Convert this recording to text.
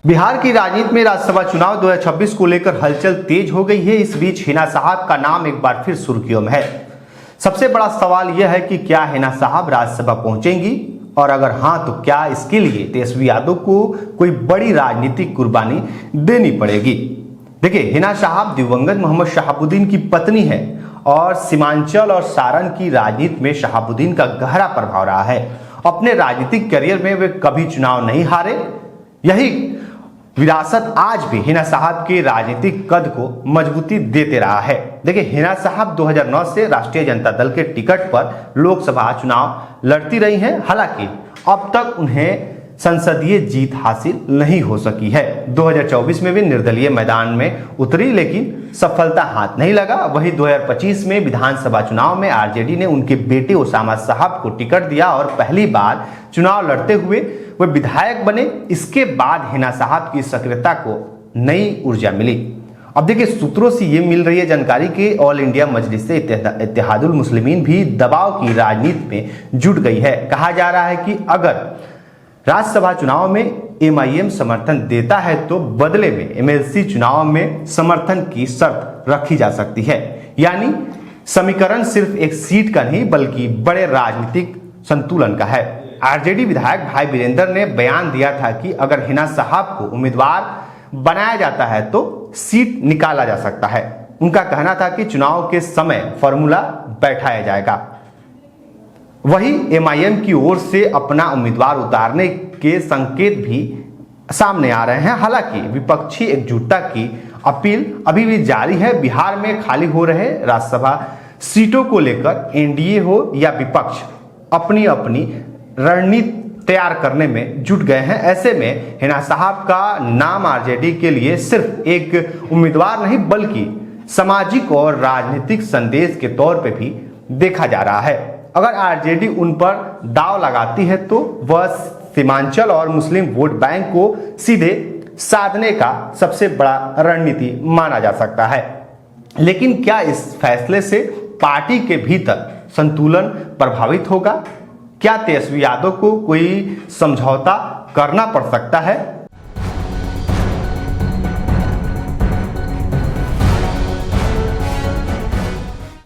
बिहार की राजनीति में राज्यसभा चुनाव 2026 को लेकर हलचल तेज हो गई है। इस बीच हिना साहब का नाम एक बार फिर सुर्खियों में है। सबसे बड़ा सवाल यह है कि क्या हिना साहब राज्यसभा पहुंचेंगी और अगर हां तो क्या इसके लिए तेजस्वी यादव को कोई बड़ी राजनीतिक कुर्बानी देनी पड़ेगी। देखिए, हिना साहब दिवंगत मोहम्मद शहाबुद्दीन की पत्नी है और सीमांचल और सारण की राजनीति में शहाबुद्दीन का गहरा प्रभाव रहा है। अपने राजनीतिक करियर में वे कभी चुनाव नहीं हारे। यही विरासत आज भी हिना साहब के राजनीतिक कद को मजबूती देते रहा है। देखिए, हिना साहब 2009 से राष्ट्रीय जनता दल के टिकट पर लोकसभा चुनाव लड़ती रही हैं। हालांकि अब तक उन्हें संसदीय जीत हासिल नहीं हो सकी है। 2024 में भी निर्दलीय मैदान में उतरी लेकिन सफलता हाथ नहीं लगा। वहीं 2025 में विधानसभा चुनाव में आरजेडी ने उनके बेटे ओसामा साहब को टिकट दिया और पहली बार चुनाव लड़ते हुए वे विधायक बने। इसके बाद हिना साहब की सक्रियता को नई ऊर्जा मिली। अब देखिए, सूत्रों से ये मिल रही है जानकारी कि ऑल इंडिया मजलिस से इत्तेहादुल मुस्लिमीन भी दबाव की राजनीति में जुट गई है। कहा जा रहा है कि अगर राज्यसभा चुनाव में एमआईएम समर्थन देता है तो बदले में एमएलसी चुनाव में समर्थन की शर्त रखी जा सकती है। यानी समीकरण सिर्फ एक सीट का नहीं बल्कि बड़े राजनीतिक संतुलन का है। आरजेडी विधायक भाई वीरेंद्र ने बयान दिया था कि अगर हिना साहब को उम्मीदवार बनाया जाता है तो सीट निकाला जा सकता है। उनका कहना था कि चुनाव के समय फॉर्मूला बैठाया जाएगा। वहीं एमआईएम की ओर से अपना उम्मीदवार उतारने के संकेत भी सामने आ रहे हैं। हालांकि विपक्षी एकजुटता की अपील अभी भी जारी है। बिहार में खाली हो रहे राज्यसभा सीटों को लेकर एनडीए हो या विपक्ष अपनी अपनी रणनीति तैयार करने में जुट गए हैं। ऐसे में हिना साहब का नाम आरजेडी के लिए सिर्फ एक उम्मीदवार नहीं बल्कि सामाजिक और राजनीतिक संदेश के तौर पे भी देखा जा रहा है। अगर आरजेडी उन पर दांव लगाती है तो वह सीमांचल और मुस्लिम वोट बैंक को सीधे साधने का सबसे बड़ा रणनीति माना जा सकता है। लेकिन क्या इस फैसले से पार्टी के भीतर संतुलन प्रभावित होगा? क्या तेजस्वी यादव को कोई समझौता करना पड़ सकता है?